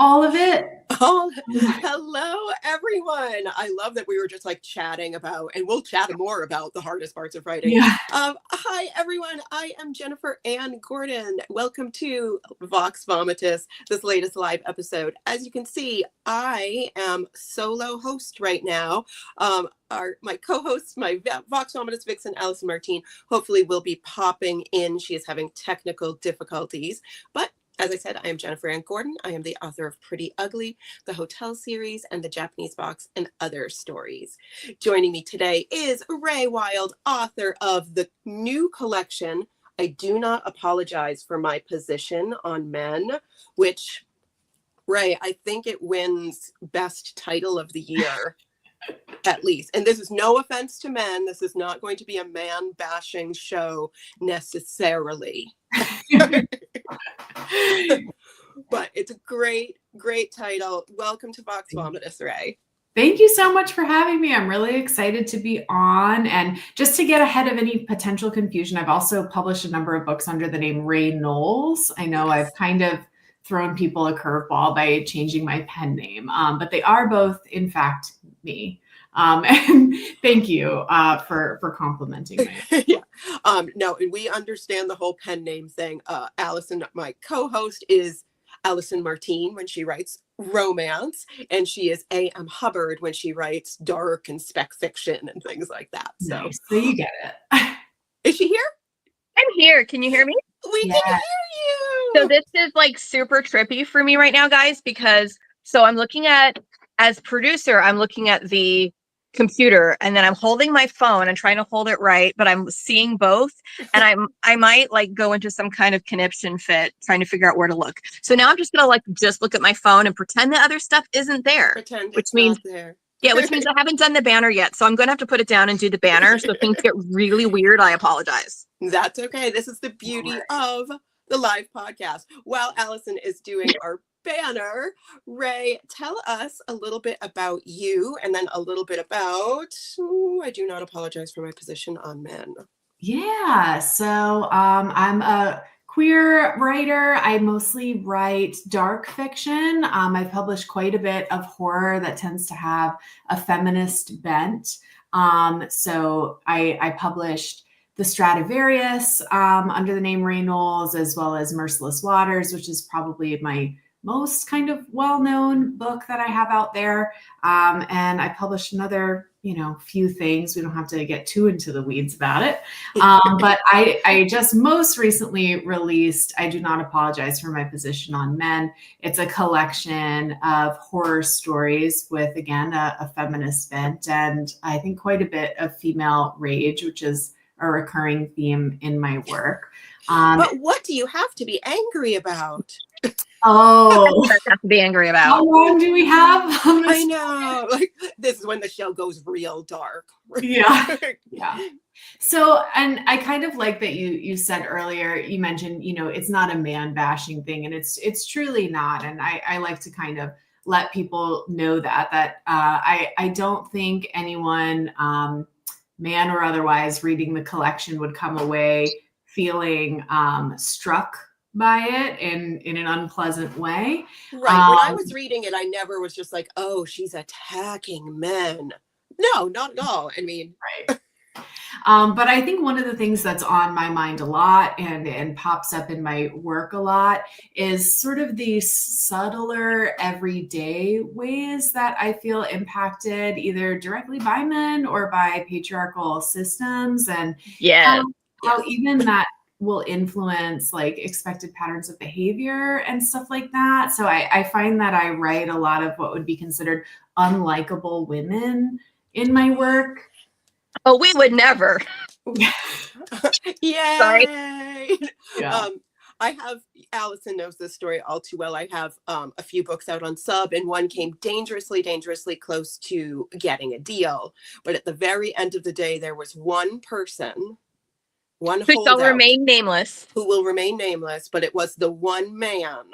all of it. Oh, hello, everyone. I love that we were just like chatting about, and we'll chat more about the hardest parts of writing. Yeah. Hi, everyone. I am Jennifer Ann Gordon. Welcome to VOX VOMITUS, this latest live episode. As you can see, I am solo host right now. My co-host, my VOX VOMITUS vixen, Allison Martine, hopefully will be popping in. She is having technical difficulties, but as I said, I am Jennifer Ann Gordon. I am the author of Pretty Ugly, the Hotel series, and the Japanese Box and Other Stories. Joining me today is Rae Wilde, author of the new collection, I Do Not Apologize for My Position on Men, which, Rae, I think it wins best title of the year. At least. And this is no offense to men. This is not going to be a man bashing show necessarily. But it's a great title. Welcome to VOX VOMITUS, Rae. Thank you so much for having me. I'm really excited to be on. And just to get ahead of any potential confusion, I've also published a number of books under the name Rae Knowles. I know I've kind of thrown people a curveball by changing my pen name, but they are both, in fact, me. And thank you for complimenting me. Yeah. No, and we understand the whole pen name thing. Allison, my co-host, is Allison Martine when she writes romance, and she is A.M. Hubbard when she writes dark and spec fiction and things like that. So, nice. So you get it. Is she here? I'm here. Can you hear me? We can hear you. So this is like super trippy for me right now, guys, because I'm looking at, as producer, I'm looking at the computer, and then I'm holding my phone and trying to hold it right, but I'm seeing both, and I might like go into some kind of conniption fit trying to figure out where to look. So now I'm just gonna just look at my phone and pretend the other stuff isn't there. Pretend which means not there. Yeah, which means I haven't done the banner yet. So I'm gonna have to put it down and do the banner. So if things get really weird, I apologize. That's okay. This is the beauty of the live podcast. While Allison is doing our banner, Rae, tell us a little bit about you, and then a little bit about I Do Not Apologize for My Position on Men. Yeah, so I'm a queer writer. I mostly write dark fiction. I've published quite a bit of horror that tends to have a feminist bent. So I published the Stradivarius under the name Rae Knowles, as well as Merciless Waters, which is probably my most kind of well-known book that I have out there. And I published another, few things. We don't have to get too into the weeds about it. But I just most recently released I Do Not Apologize for My Position on Men. It's a collection of horror stories with, again, a feminist bent, and I think quite a bit of female rage, which is a recurring theme in my work. But what do you have to be angry about? Oh, I have to be angry about. How long do we have? I know. Like, this is when the show goes real dark. Yeah. Yeah. So, and I kind of like that you said earlier, you mentioned, it's not a man bashing thing, and it's truly not. And I like to kind of let people know that I don't think anyone, man or otherwise, reading the collection would come away feeling struck by it in an unpleasant way. Right. When I was reading it, I never was just like, oh, she's attacking men. No, not at all. I mean, right. But I think one of the things that's on my mind a lot and pops up in my work a lot is sort of these subtler everyday ways that I feel impacted either directly by men or by patriarchal systems, and how even that will influence like expected patterns of behavior and stuff like that. So I find that I write a lot of what would be considered unlikable women in my work. Oh, we would never. Yay! Sorry. Yeah. I have, Allison knows this story all too well. I have a few books out on sub, and one came dangerously close to getting a deal. But at the very end of the day, there was one person, one who shall remain nameless, who will remain nameless, but it was the one man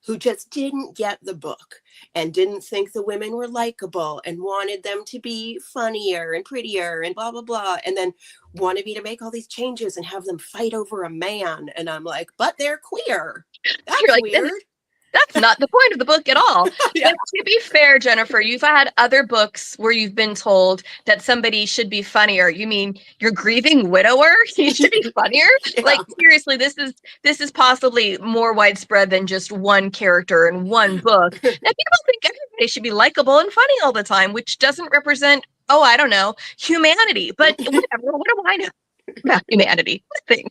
who just didn't get the book and didn't think the women were likable and wanted them to be funnier and prettier and blah, blah, blah. And then wanted me to make all these changes and have them fight over a man. And I'm like, but they're queer. That's like, weird. That's not the point of the book at all. Yeah. But to be fair, Jennifer, you've had other books where you've been told that somebody should be funnier. You mean your grieving widower? He should be funnier? Yeah. Like, seriously, this is possibly more widespread than just one character in one book. Now, people think everybody should be likable and funny all the time, which doesn't represent, oh, I don't know, humanity. But whatever, what do I know about humanity? Nothing.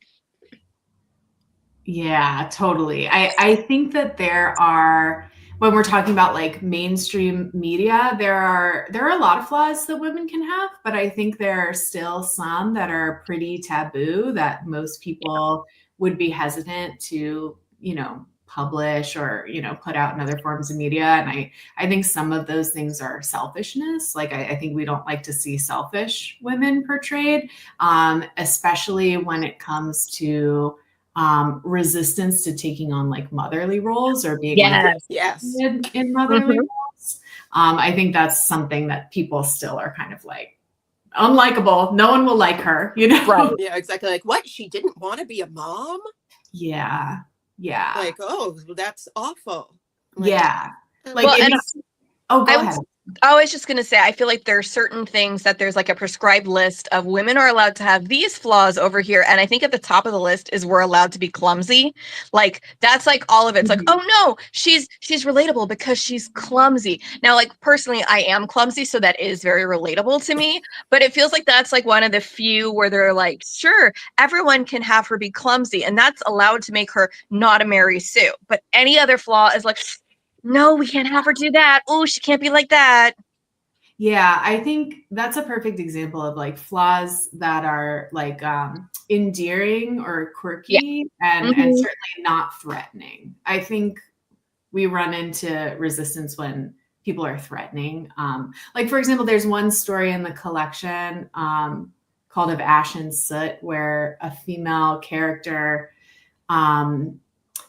Yeah, totally. I think that there are, when we're talking about like mainstream media, there are a lot of flaws that women can have, but I think there are still some that are pretty taboo that most people would be hesitant to, publish or, put out in other forms of media. And I think some of those things are selfishness. Like I think we don't like to see selfish women portrayed, especially when it comes to resistance to taking on like motherly roles or being in motherly roles. I think that's something that people still are kind of like unlikable. No one will like her, Right. Yeah, exactly. Like, what? She didn't want to be a mom? Yeah. Like, oh, that's awful. Like, yeah. Like, well, go ahead. I was just going to say, I feel like there are certain things that there's like a prescribed list of women are allowed to have these flaws over here. And I think at the top of the list is we're allowed to be clumsy. Like, that's like all of it. It's like, oh no, she's relatable because she's clumsy. Now, like personally, I am clumsy. So that is very relatable to me. But it feels like that's like one of the few where they're like, sure, everyone can have her be clumsy. And that's allowed to make her not a Mary Sue. But any other flaw is like, no, we can't have her do that. Oh, she can't be like that. Yeah, I think that's a perfect example of like flaws that are like endearing or quirky and certainly not threatening. I think we run into resistance when people are threatening. Like, for example, there's one story in the collection called Of Ash and Soot where a female character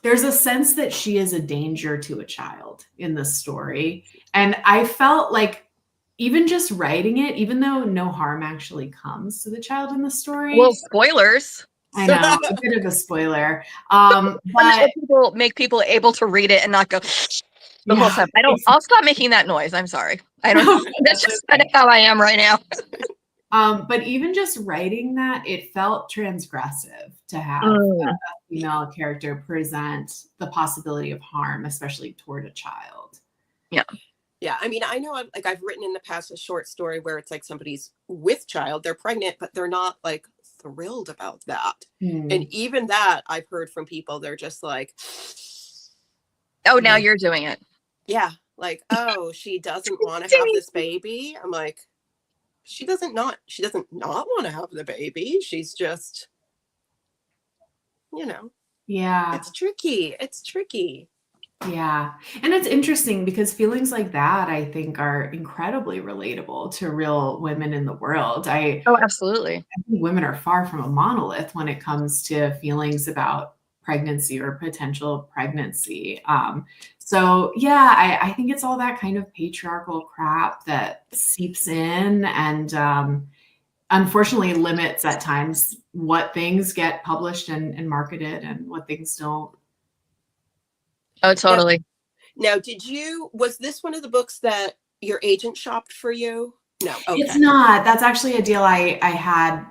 there's a sense that she is a danger to a child in the story. And I felt like even just writing it, even though no harm actually comes to the child in the story. Well, spoilers. I know, a bit of a spoiler. But people make people able to read it and not go the whole time. I'll stop making that noise. I'm sorry. I don't that's just kind of how I am right now. But even just writing that, it felt transgressive to have a female character present the possibility of harm, especially toward a child. Yeah. Yeah. I mean, I know I've written in the past a short story where it's like somebody's with child, they're pregnant, but they're not like thrilled about that. And even that I've heard from people, they're just like, oh, now you're doing it. Yeah. Like, oh, she doesn't want to have this baby. I'm like, she doesn't not want to have the baby. She's just, Yeah. It's tricky. Yeah. And it's interesting because feelings like that, I think, are incredibly relatable to real women in the world. Oh, absolutely. I think women are far from a monolith when it comes to feelings about pregnancy or potential pregnancy. So yeah, I think it's all that kind of patriarchal crap that seeps in and unfortunately limits at times what things get published and marketed and what things don't. Oh, totally. Now, was this one of the books that your agent shopped for you? No, okay. It's not. That's actually a deal I had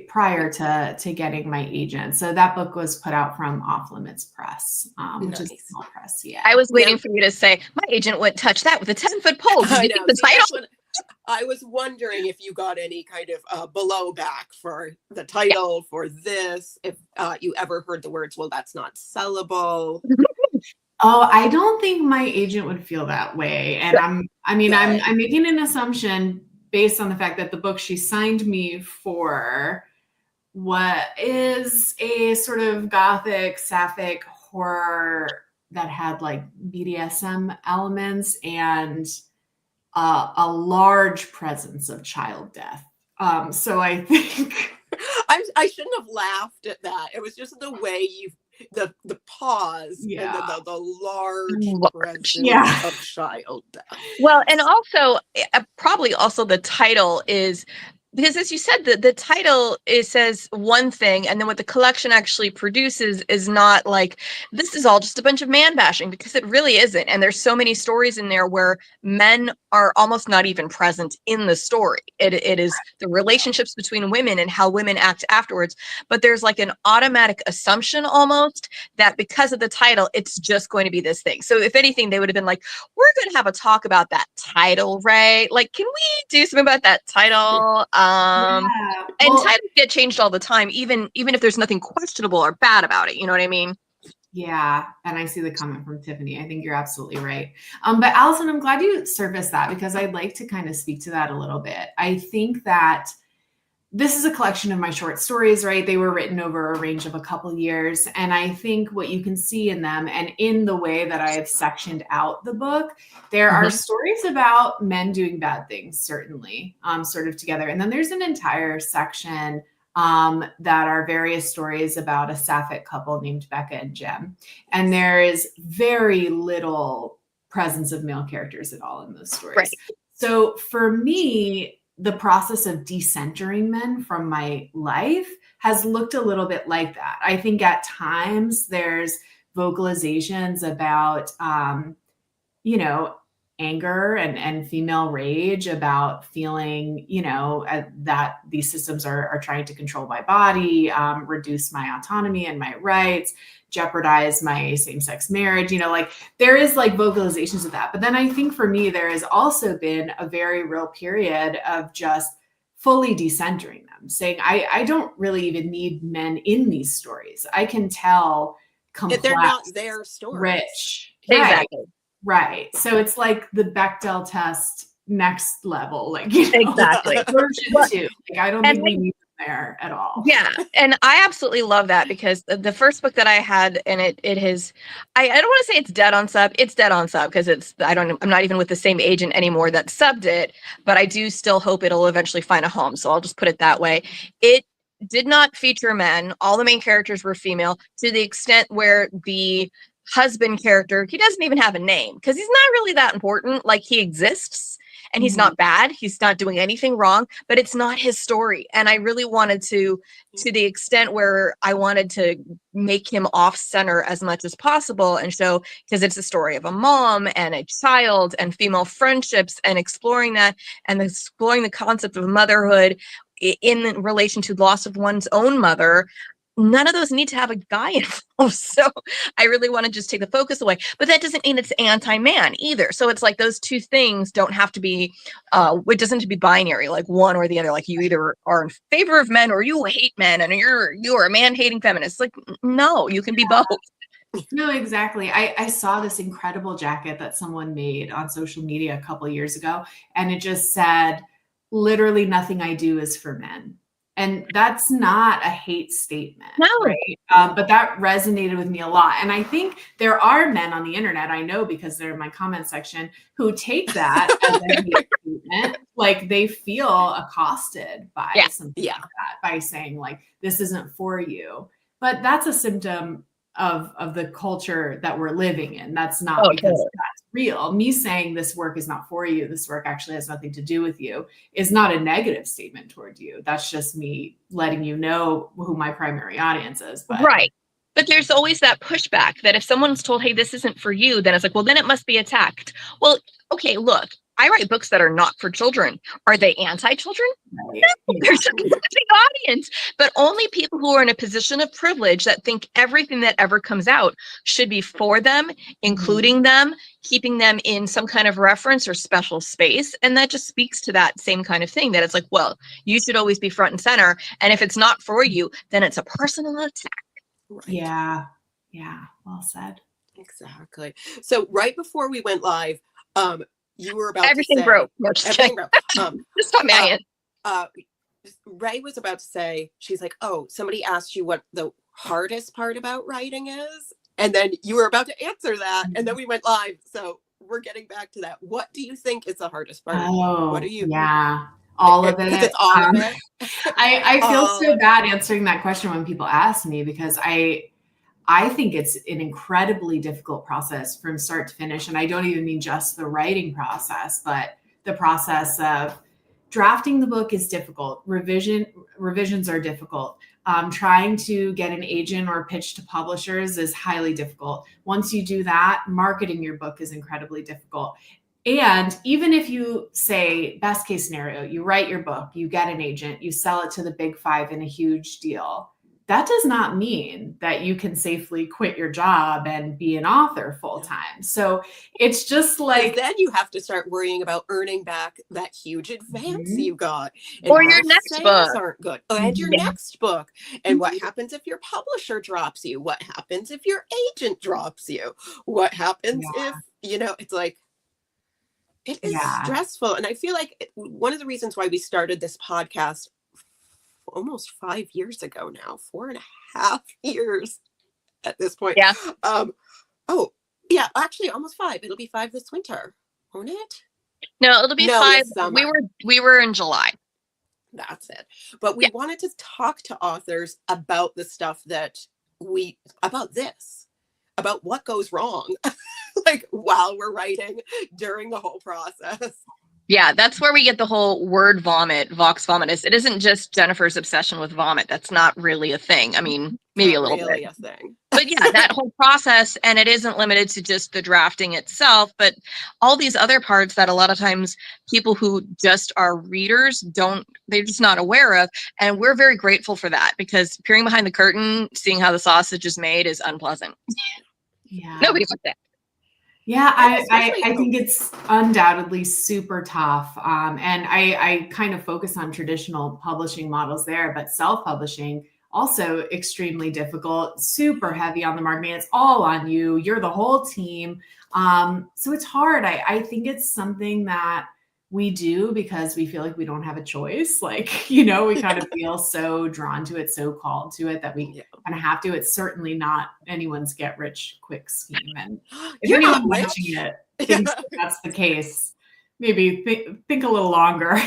prior to getting my agent. So that book was put out from Off Limits Press, which is a small press. Yeah. I was waiting for you to say my agent wouldn't touch that with a 10-foot pole. Did you get the title? I was wondering if you got any kind of blowback for the title for this. If you ever heard the words, well, that's not sellable. Oh, I don't think my agent would feel that way. And I'm making an assumption based on the fact that the book she signed me for what is a sort of gothic, sapphic horror that had like BDSM elements and a large presence of child death. So I think I shouldn't have laughed at that. It was just the way the pause and then the large presence of child death. Well, and also probably also the title is because as you said, the title, it says one thing, and then what the collection actually produces is not like, this is all just a bunch of man bashing, because it really isn't. And there's so many stories in there where men are almost not even present in the story. It is the relationships between women and how women act afterwards. But there's like an automatic assumption almost that because of the title, it's just going to be this thing. So if anything, they would have been like, we're going to have a talk about that title, Rae. Like, can we do something about that title? Yeah. And Well, titles get changed all the time, even if there's nothing questionable or bad about it. You know what I mean? yeah, and I see the comment from Tiffany. I think you're absolutely right. But Allison, I'm glad you surfaced that, because I'd like to kind of speak to that a little bit. I think that this is a collection of my short stories, right? They were written over a range of a couple years. And I think what you can see in them, and in the way that I have sectioned out the book, there are stories about men doing bad things, certainly, sort of together. And then there's an entire section that are various stories about a sapphic couple named Becca and Jem. And there is very little presence of male characters at all in those stories. Right. So for me, the process of decentering men from my life has looked a little bit like that. I think at times there's vocalizations about, anger and female rage about feeling, that these systems are trying to control my body, reduce my autonomy and my rights, jeopardize my same-sex marriage, like there is like vocalizations of that. But then I think for me, there has also been a very real period of just fully decentering them, saying, I don't really even need men in these stories. I can tell complex, they're not their stories. Rich. Exactly. Right. So it's like the Bechdel test next level, like, Exactly. version 2. Like, I don't think we need them there at all. Yeah. And I absolutely love that, because the first book that I had, and it has, I don't want to say it's dead on sub. It's dead on sub because I'm not even with the same agent anymore that subbed it, but I do still hope it'll eventually find a home. So I'll just put it that way. It did not feature men. All the main characters were female, to the extent where the husband character, he doesn't even have a name, because he's not really that important. Like, he exists and he's not bad, he's not doing anything wrong, but it's not his story. And I really wanted to the extent where I wanted to make him off center as much as possible, and show, because it's a story of a mom and a child and female friendships, and exploring that, and exploring the concept of motherhood in relation to loss of one's own mother. None of those need to have a guy involved. So I really want to just take the focus away, but that doesn't mean it's anti-man either. So it's like those two things don't have to be, it doesn't have to be binary, like one or the other. Like, you either are in favor of men or you hate men and you're a man-hating feminist. Like, no, you can be both. No, exactly. I saw this incredible jacket that someone made on social media a couple of years ago, and it just said, literally nothing I do is for men. And that's not a hate statement, No. right? But that resonated with me a lot. And I think there are men on the internet, I know because they're in my comment section, who take that as a hate statement. Like, they feel accosted by something like that, by saying, like, this isn't for you. But that's a symptom of the culture that we're living in. That's not because that's real. Me saying this work is not for you, this work actually has nothing to do with you, is not a negative statement toward you. That's just me letting you know who my primary audience is. But. Right. But there's always that pushback that if someone's told, hey, this isn't for you, then it's like, well, then it must be attacked. Well, okay, look, I write books that are not for children. Are they anti-children? Right. No, there's a big audience, but only people who are in a position of privilege that think everything that ever comes out should be for them, including them, keeping them in some kind of reference or special space. And that just speaks to that same kind of thing, that it's like, well, you should always be front and center. And if it's not for you, then it's a personal attack. Right. Yeah. Yeah. Well said. Exactly. So right before we went live, you were about everything to say, broke. No, just everything broke. Just stop Marion. Rae was about to say, she's like, oh, somebody asked you what the hardest part about writing is. And then you were about to answer that. And then we went live. So we're getting back to that. What do you think is the hardest part? Oh, what do you? Yeah. All of it. It's all of it. I feel so bad answering that question when people ask me, because I think it's an incredibly difficult process from start to finish. And I don't even mean just the writing process, but the process of drafting the book is difficult. Revisions are difficult. Trying to get an agent or pitch to publishers is highly difficult. Once you do that, marketing your book is incredibly difficult. And even if you say, best case scenario, you write your book, you get an agent, you sell it to the big five in a huge deal, that does not mean that you can safely quit your job and be an author full time. So it's just like, then you have to start worrying about earning back that huge advance you got. And or your next book aren't good. And your next book. And what happens if your publisher drops you? What happens if your agent drops you? What happens if, it's like, it is stressful. And I feel like one of the reasons why we started this podcast almost 5 years ago now, 4.5 years at this point. Yeah. Actually almost 5. It'll be 5 this winter, won't it? No, it'll be 5. We were in July. That's it. But we wanted to talk to authors about the stuff about what goes wrong, like while we're writing, during the whole process. Yeah, that's where we get the whole word vomit, vox vomitus. It isn't just Jennifer's obsession with vomit. That's not really a thing. I mean, maybe a little bit. A thing. But yeah, that whole process, and it isn't limited to just the drafting itself, but all these other parts that a lot of times people who just are readers they're just not aware of. And we're very grateful for that, because peering behind the curtain, seeing how the sausage is made is unpleasant. Yeah. Nobody wants that. Yeah, I think it's undoubtedly super tough. And I kind of focus on traditional publishing models there, but self-publishing also extremely difficult, super heavy on the marketing. It's all on you. You're the whole team. So it's hard. I think it's something that we do because we feel like we don't have a choice. Like, we kind of feel so drawn to it, so called to it that we kind of have to. It's certainly not anyone's get rich quick scheme. And if anyone watching it thinks that's the case, maybe think a little longer.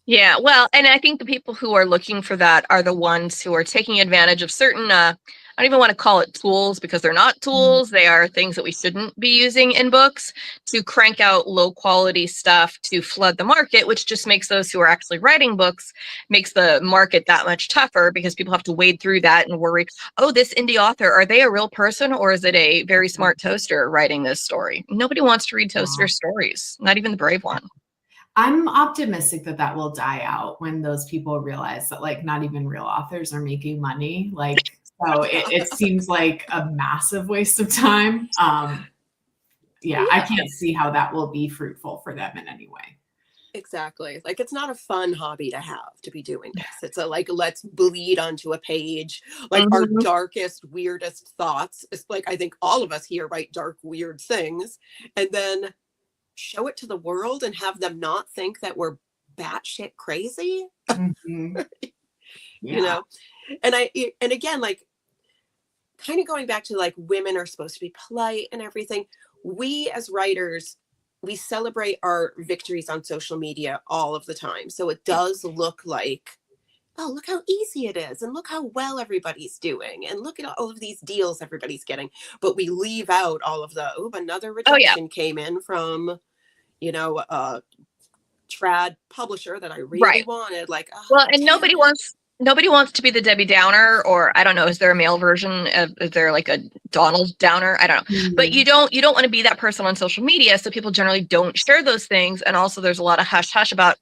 Yeah, well, and I think the people who are looking for that are the ones who are taking advantage of certain, I don't even want to call it tools, because they're not tools. They are things that we shouldn't be using in books to crank out low quality stuff to flood the market, which just makes those who are actually writing books, makes the market that much tougher, because people have to wade through that and worry, oh, this indie author, are they a real person, or is it a very smart toaster writing this story? Nobody wants to read toaster stories, not even the brave one. I'm optimistic that will die out when those people realize that like not even real authors are making money. Like, so it seems like a massive waste of time. I can't see how that will be fruitful for them in any way. Exactly. Like, it's not a fun hobby to have, to be doing this. It's let's bleed onto a page, like our darkest, weirdest thoughts. It's like, I think all of us here write dark, weird things, and then show it to the world and have them not think that we're batshit crazy. And again, like, kind of going back to like, women are supposed to be polite and everything. We as writers, we celebrate our victories on social media all of the time. So it does look like, oh, look how easy it is. And look how well everybody's doing. And look at all of these deals everybody's getting. But we leave out all of the, another rejection came in from, trad publisher that I really wanted. Like, and nobody wants to be the Debbie Downer, or I don't know, is there a male version is there like a Donald Downer? I don't know. But you don't want to be that person on social media, so people generally don't share those things. And also there's a lot of hush hush about,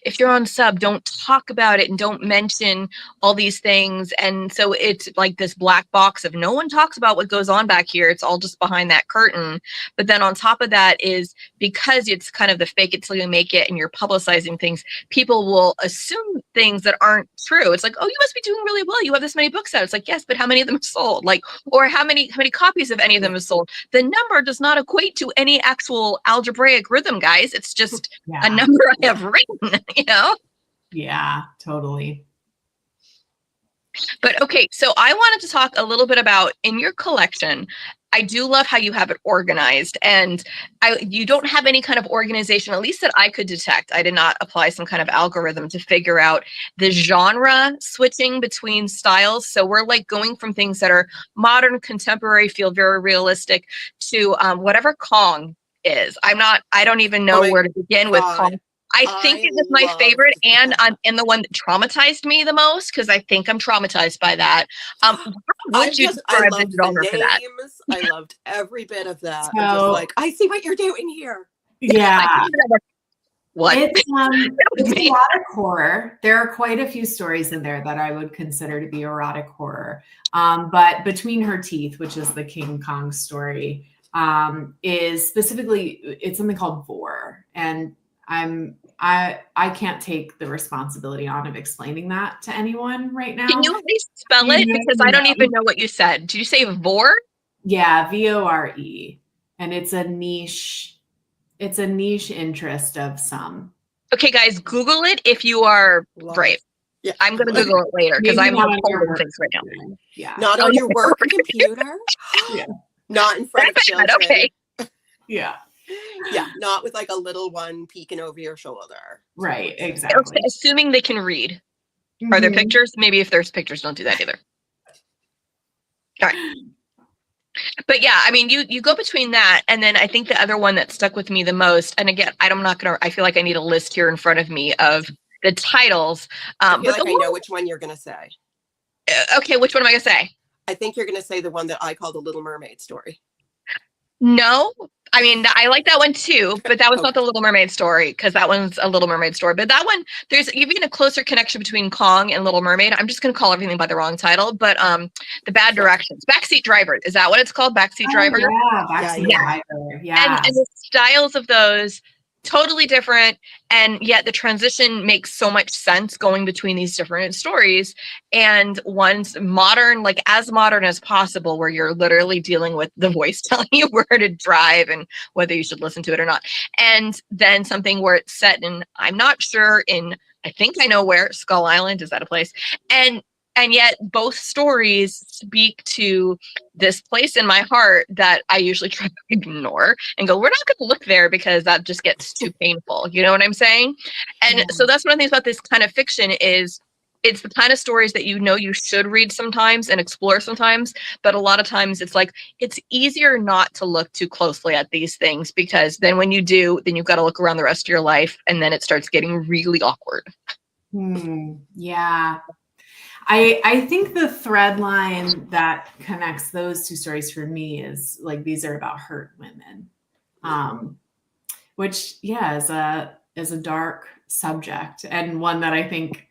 if you're on sub, don't talk about it and don't mention all these things. And so it's like this black box of no one talks about what goes on back here. It's all just behind that curtain. But then on top of that is, because it's kind of the fake it till you make it and you're publicizing things, people will assume things that aren't true. It's like, oh, you must be doing really well. You have this many books out. It's like, yes, but how many of them are sold? Like, or how many copies of any of them is sold? The number does not equate to any actual algebraic rhythm, guys. It's just a number I have written, Yeah, totally. But okay, so I wanted to talk a little bit about, in your collection, I do love how you have it organized, and you don't have any kind of organization, at least that I could detect. I did not apply some kind of algorithm to figure out the genre switching between styles. So we're like going from things that are modern, contemporary, feel very realistic, to whatever Kong is. I don't even know where to begin with Kong. I think it was my loved favorite, and that. and the one that traumatized me the most, because I think I'm traumatized by that. How would you I describe the loved the genre for that? names. I loved every bit of that. I'm So- just like, I see what you're doing here. Yeah. What? It's erotic horror. There are quite a few stories in there that I would consider to be erotic horror. But Between Her Teeth, which is the King Kong story, is specifically, it's something called vor. And I can't take the responsibility on of explaining that to anyone right now. Can you at least spell it? Because I don't even know what you said. Did you say vor? Yeah, VORE. And it's a niche interest of some. Okay, guys, Google it if you are brave. Yeah. I'm going to Google it later because I'm Maybe not not on your holding work things right now. computer. Yeah. Not on your work computer. Yeah. Not in front of That's bad. children. Okay. Yeah. Yeah, not with like a little one peeking over your shoulder. Right. Exactly. Assuming they can read. Are there Mhm. pictures? Maybe if there's pictures, don't do that either. All right. But yeah, I mean, you go between that, and then I think the other one that stuck with me the most, and again, I feel like I need a list here in front of me of the titles. I feel But like I know which one you're going to say. Okay, which one am I going to say? I think you're going to say the one that I call the Little Mermaid story. No, I mean, I like that one too, but that was not the Little Mermaid story, because that one's a Little Mermaid story. But that one, there's even a closer connection between Kong and Little Mermaid. I'm just going to call everything by the wrong title, but The Bad Directions. Backseat Driver. Is that what it's called? Backseat Driver? Yeah, Backseat Yeah. Driver. Yeah. And the styles of those, totally different, and yet the transition makes so much sense going between these different stories. And one's modern, like as modern as possible, where you're literally dealing with the voice telling you where to drive and whether you should listen to it or not. And then something where it's set in, I'm not sure, in, I think I know where, Skull Island, is that a place? And yet both stories speak to this place in my heart that I usually try to ignore and go, we're not going to look there because that just gets too painful. You know what I'm saying? And so that's one of the things about this kind of fiction is it's the kind of stories that you should read sometimes and explore sometimes. But a lot of times it's like, it's easier not to look too closely at these things, because then when you do, then you've got to look around the rest of your life, and then it starts getting really awkward. Yeah. I think the thread line that connects those two stories for me is like, these are about hurt women, which is a dark subject, and one that I think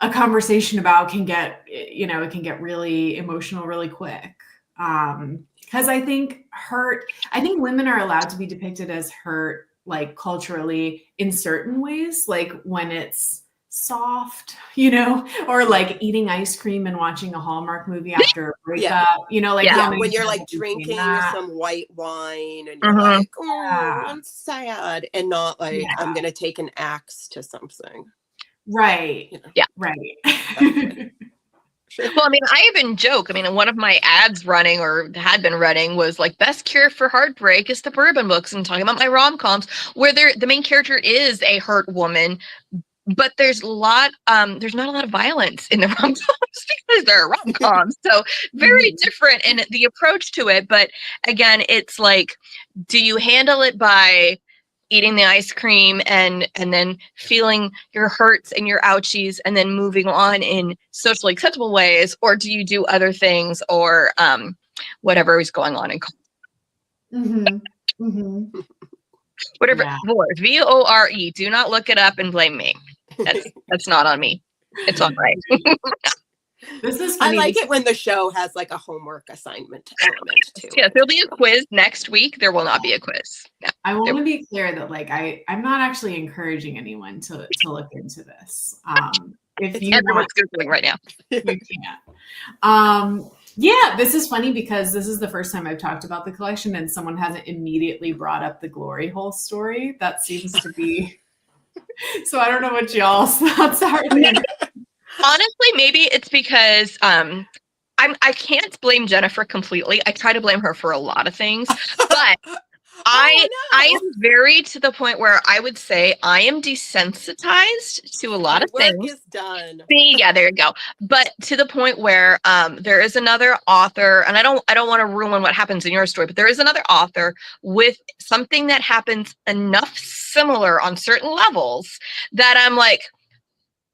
a conversation about can get, it can get really emotional really quick. Because I think women are allowed to be depicted as hurt, like culturally, in certain ways, like when it's soft, or like eating ice cream and watching a Hallmark movie after a breakup, when you're like drinking some white wine and you're like, oh, I'm sad, and not like, I'm gonna take an axe to something. Right. Yeah. Right. Well, I mean, I even joke. I mean, one of my ads running, or had been running, was like, best cure for heartbreak is the bourbon books, and talking about my rom-coms where the main character is a hurt woman, but there's not a lot of violence in the rom-coms because they're rom-coms. So very different in the approach to it. But again, it's like, do you handle it by eating the ice cream and then feeling your hurts and your ouchies and then moving on in socially acceptable ways, or do you do other things, or whatever is going on in whatever. VORE, VORE. Do not look it up and blame me. That's not on me. It's on Rae. This is funny. I like it when the show has like a homework assignment element too. Yeah, there'll be a quiz next week. There will not be a quiz. No. I want to be clear that like I'm not actually encouraging anyone to look into this. If you everyone's Googling right now. You can't. Yeah, this is funny because this is the first time I've talked about the collection and someone hasn't immediately brought up the glory hole story. That seems to be so I don't know what y'all's thoughts are. Honestly, maybe it's because I can't blame Jennifer completely. I try to blame her for a lot of things, but I am very to the point where I would say I am desensitized to a lot of things. Work is done. See, yeah, there you go. But to the point where there is another author, and I don't want to ruin what happens in your story, but there is another author with something that happens enough similar on certain levels that I'm like,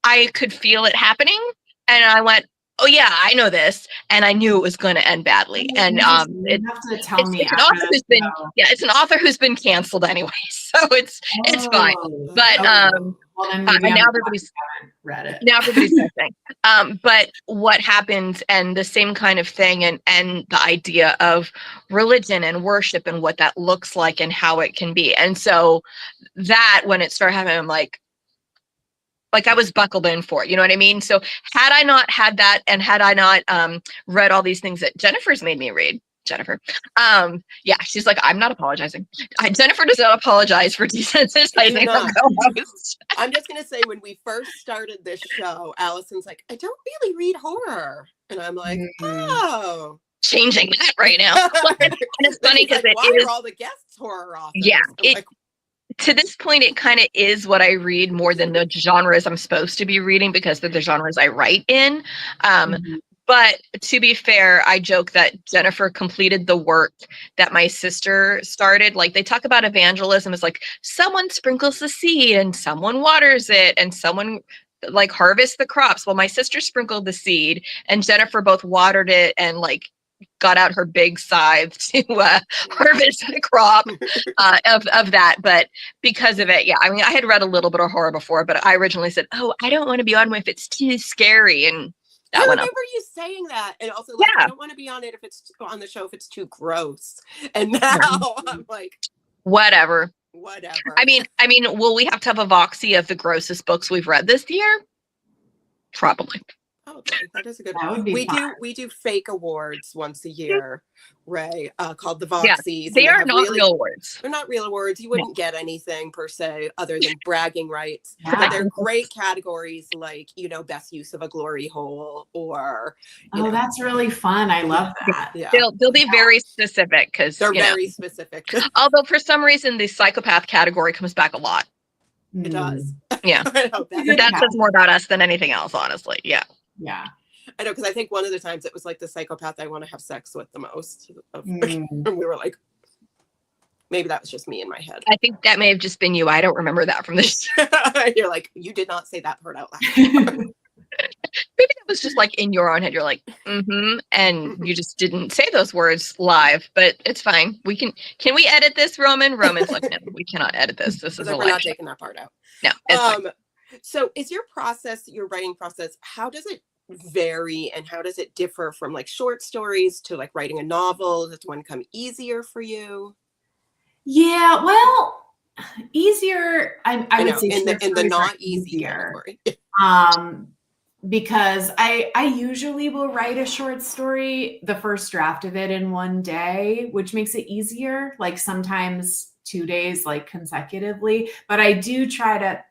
I could feel it happening. And I went, oh yeah, I know this. And I knew it was going to end badly. And you have to tell me it's an author who's been, it's an author who's been canceled anyway. So it's fine. But well, then and now everybody's read it. Now everybody's saying. But what happens, and the same kind of thing, and the idea of religion and worship and what that looks like and how it can be. And so that when it started happening, I'm like I was buckled in for it, you know what I mean? So had I not had that, and had I not read all these things that Jennifer's made me read, Jennifer, yeah, she's like, I'm not apologizing. Jennifer does not apologize for desensitizing her co-host. I'm just gonna say, when we first started this show, Allison's like, I don't really read horror, and I'm like, oh, changing that right now. And it's funny because like, why are all the guests horror authors? Yeah, to this point, it kind of is what I read more than the genres I'm supposed to be reading, because they're the genres I write in. But to be fair, I joke that Jennifer completed the work that my sister started. Like, they talk about evangelism as like someone sprinkles the seed and someone waters it and someone like harvests the crops. Well, my sister sprinkled the seed and Jennifer both watered it and like got out her big scythe to harvest the crop of that. But because of it, yeah, I mean, I had read a little bit of horror before, but I originally said, oh, I don't want to be on if it's too scary. And I remember you saying that, and also like, I don't want to be on it if it's on the show if it's too gross. And now I'm like, whatever. I mean, will we have to have a Voxy of the grossest books we've read this year? Probably. Oh, okay. That is a good one. We do fake awards once a year, Rae, called the Voxies. Yeah, they are not real awards. They're not real awards. You wouldn't get anything per se other than bragging rights. Yeah. But they're great categories like, best use of a glory hole or that's really fun. I love that. Yeah. They'll be very specific because they're very specific. Although for some reason the psychopath category comes back a lot. It does. Yeah. That says more about us than anything else, honestly. Yeah. Yeah. I know, because I think one of the times it was like the psychopath I want to have sex with the most. And we were like, maybe that was just me in my head. I think that may have just been you. I don't remember that from this. You're like, you did not say that part out loud. Maybe that was just like in your own head. You're like, and you just didn't say those words live, but it's fine. Can we edit this, Roman? Roman's like, no, we cannot edit this. This is we're not taking that part out. No, it's fine. So is your writing process, how does it vary and how does it differ from like short stories to like writing a novel? Does one come easier for you? Yeah, well, easier. I would say in the not easy category. Because I usually will write a short story, the first draft of it in one day, which makes it easier. Like sometimes 2 days, like consecutively. But I do try to.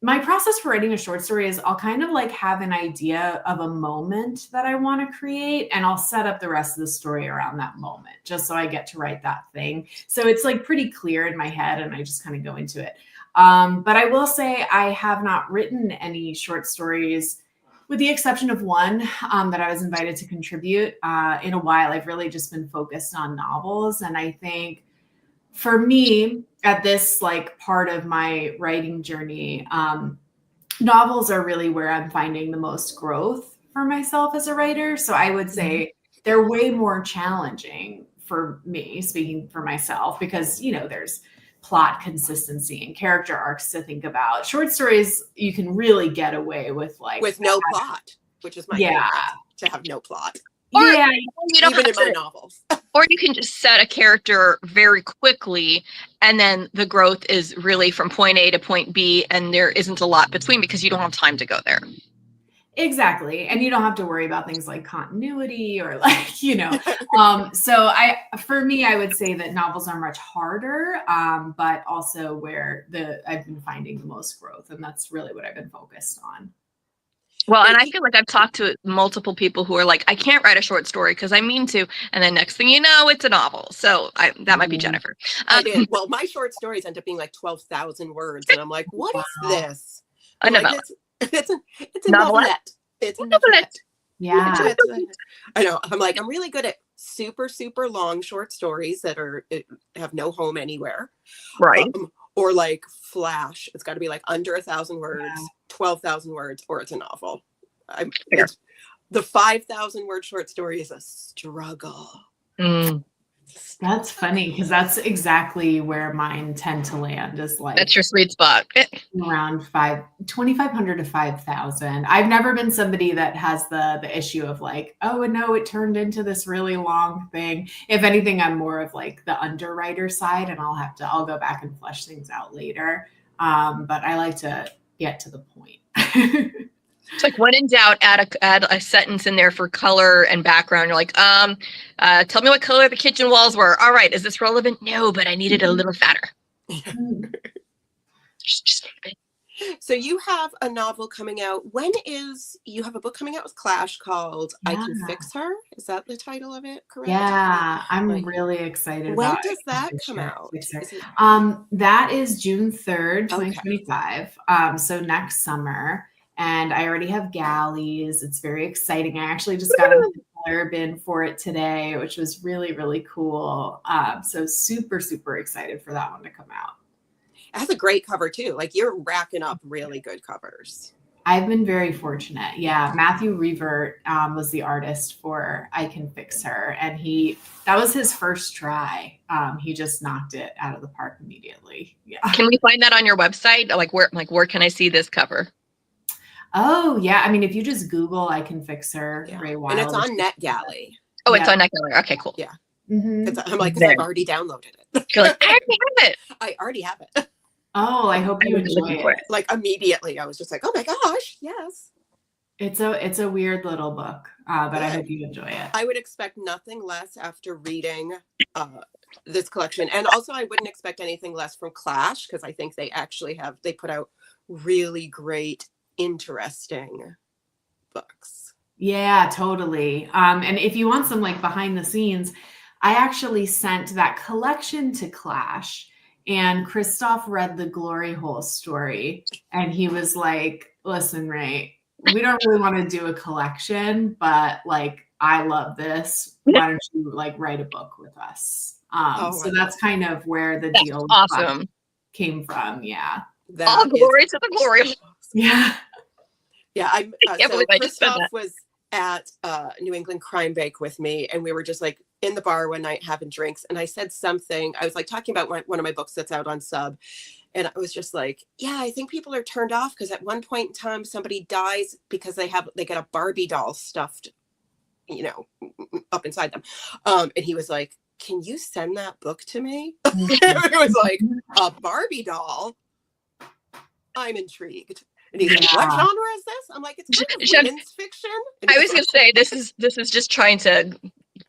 My process for writing a short story is I'll kind of like have an idea of a moment that I want to create, and I'll set up the rest of the story around that moment just so I get to write that thing. So it's like pretty clear in my head and I just kind of go into it. But I will say I have not written any short stories with the exception of one that I was invited to contribute in a while. I've really just been focused on novels. And I think for me, at this like part of my writing journey, novels are really where I'm finding the most growth for myself as a writer. So I would say they're way more challenging for me, speaking for myself, because, there's plot consistency and character arcs to think about. Short stories, you can really get away with no plot, which is my favorite, to have no plot. Or, you don't even in my novels. Or you can just set a character very quickly, and then the growth is really from point A to point B, and there isn't a lot between because you don't have time to go there. Exactly. And you don't have to worry about things like continuity or so for me, I would say that novels are much harder, but also where I've been finding the most growth. And that's really what I've been focused on. Well, and I feel like I've talked to multiple people who are like, I can't write a short story because I mean to. And then next thing you know, it's a novel. So that might be Jennifer. I did. Well, my short stories end up being like 12,000 words. And I'm like, what is this? A novella. It's a novelette. It's a novelette. Yeah. I know. I'm like, I'm really good at super, super long short stories that have no home anywhere. Right. or like flash. It's got to be like under 1,000 words, Yeah. 12,000 words, or it's a novel. The 5,000 word short story is a struggle. That's funny because that's exactly where mine tend to land, is like That's your sweet spot. around 2,500 to 5,000. I've never been somebody that has the issue of like, oh no, it turned into this really long thing. If anything, I'm more of like the underwriter side, and I'll go back and flesh things out later. But I like to get to the point. It's like, when in doubt, add a sentence in there for color and background. You're like, tell me what color the kitchen walls were. All right, is this relevant? No, but I needed a little fatter. So you have a novel coming out. You have a book coming out with Clash called I Can Fix Her? Is that the title of it, correct? Yeah, I'm really excited when about does it. that come out? That is June 3rd, 2025. So next summer. And I already have galleys. It's very exciting. I actually just got a blurb in for it today, which was really, really cool. So super, super excited for that one to come out. It has a great cover too. Like, you're racking up really good covers. I've been very fortunate. Yeah. Matthew Revert was the artist for I Can Fix Her. And that was his first try. He just knocked it out of the park immediately. Yeah. Can we find that on your website? Where can I see this cover? Oh, yeah. I mean, if you just Google I Can Fix Her, Rae Wilde. And it's on NetGalley. Oh, it's on NetGalley. Okay, cool. Yeah. Mm-hmm. I'm like, because I've already downloaded it. You're like, I already have it. I already have it. Oh, I hope you enjoy it. Like, immediately, I was just like, oh my gosh, yes. It's a weird little book, but I hope you enjoy it. I would expect nothing less after reading this collection. And also, I wouldn't expect anything less from Clash, because I think they put out really great, interesting books. Yeah, totally. And if you want some like behind the scenes, I actually sent that collection to Clash, and Christoph read the Glory Hole story, and he was like, listen, Rae, we don't really want to do a collection, but like, I love this. Why don't you like write a book with us? So that's kind of where the deal came from. Yeah. All glory to the Glory Hole. Yeah. Yeah. So Christoph was at New England Crime Bake with me, and we were just like in the bar one night having drinks, and I said something. I was like talking about one of my books that's out on Sub, and I was just like, yeah, I think people are turned off because at one point in time somebody dies because they get a Barbie doll stuffed, up inside them. And he was like, can you send that book to me? It was like, a Barbie doll? I'm intrigued. And he's like, what genre is this? I'm like, it's kind of women's fiction. I was going to say, this is just trying to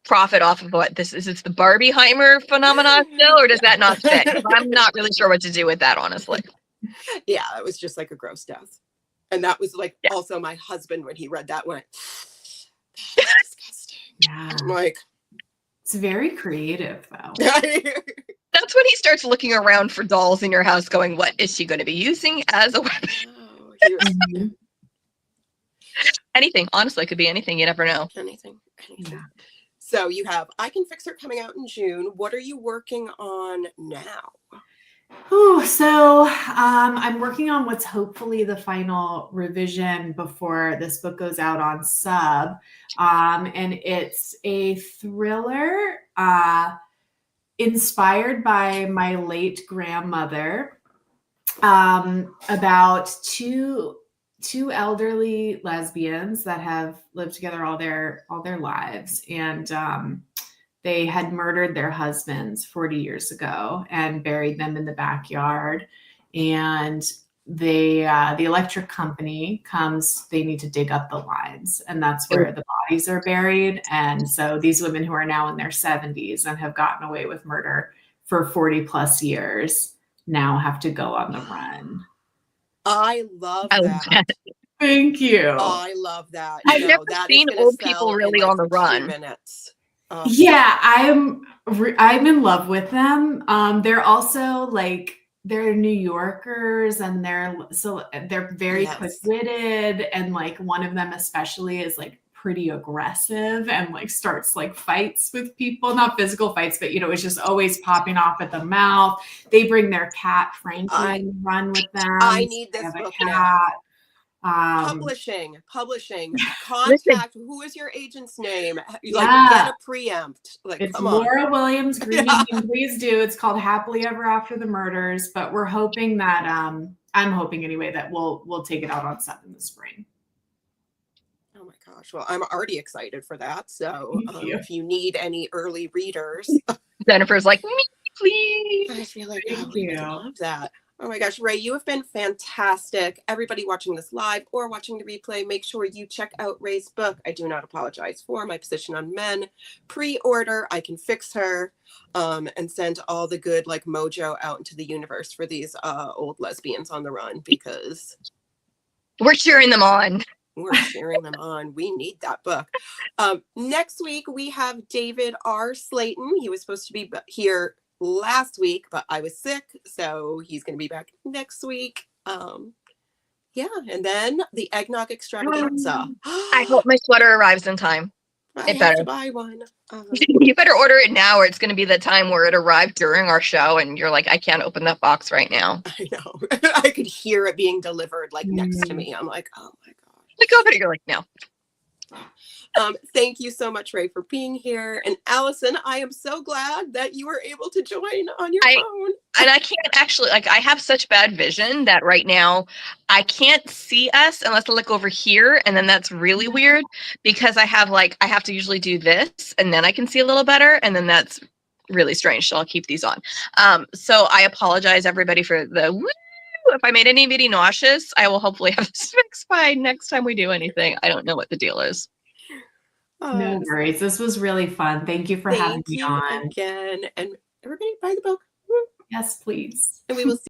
profit off of what this is. It's the Barbieheimer phenomenon still, or does that not fit? I'm not really sure what to do with that, honestly. Yeah, it was just like a gross death. And that was like, also my husband, when he read that, went, that's disgusting. Yeah. I'm like, it's very creative, though. That's when he starts looking around for dolls in your house going, what is she going to be using as a weapon? Anything. Honestly, it could be anything. You never know. Anything. Yeah. So you have I Can Fix Her coming out in June. What are you working on now? So I'm working on what's hopefully the final revision before this book goes out on Sub. And it's a thriller inspired by my late grandmother, about two elderly lesbians that have lived together all their lives, and they had murdered their husbands 40 years ago and buried them in the backyard. And the electric company comes, they need to dig up the lines, and that's where the bodies are buried. And so these women who are now in their 70s and have gotten away with murder for 40 plus years now have to go on the run. I love that. Thank you. I love that. I've never seen old people really on the run. Minutes. Yeah, I'm in love with them. They're also like, they're New Yorkers, and they're very quick-witted, and like one of them especially is like pretty aggressive and like starts like fights with people, not physical fights, but it's just always popping off at the mouth. They bring their cat Frankie and run with them. I need this book now. Publishing, Listen. contact. Who is your agent's name? Like, get a preempt. Like, it's come on. Laura Williams, Greene. Please do. It's called Happily Ever After the Murders, but we're hoping that I'm hoping anyway that we'll take it out on set in the spring. Oh my gosh. Well, I'm already excited for that. So if you need any early readers, Jennifer's like, me, please. I feel like I would love that. Oh my gosh, Rae, you have been fantastic. Everybody watching this live or watching the replay, make sure you check out Rae's book, I Do Not Apologize For, My Position on Men. Pre-order, I Can Fix Her, and send all the good like mojo out into the universe for these old lesbians on the run, because we're cheering them on. We're cheering them on. We need that book. Next week, we have David R. Slayton. He was supposed to be here last week, but I was sick, so he's going to be back next week. Yeah, and then the eggnog extravaganza. I hope my sweater arrives in time. I have to buy one. You better order it now, or it's going to be the time where it arrived during our show, and you're like, I can't open that box right now. I know. I could hear it being delivered like next to me. I'm like, oh my gosh. Like, over, you're like, no. Thank you so much, Rae, for being here. And Allison, I am so glad that you were able to join on your phone. And I can't actually, like, I have such bad vision that right now I can't see us unless I look over here. And then that's really weird because I have to usually do this and then I can see a little better. And then that's really strange. So I'll keep these on. So I apologize, everybody, for the woo. If I made anybody nauseous, I will hopefully have this fixed by next time we do anything. I don't know what the deal is. No worries. This was really fun. Thank you for having me on again. And everybody buy the book. Yes, please. And we will see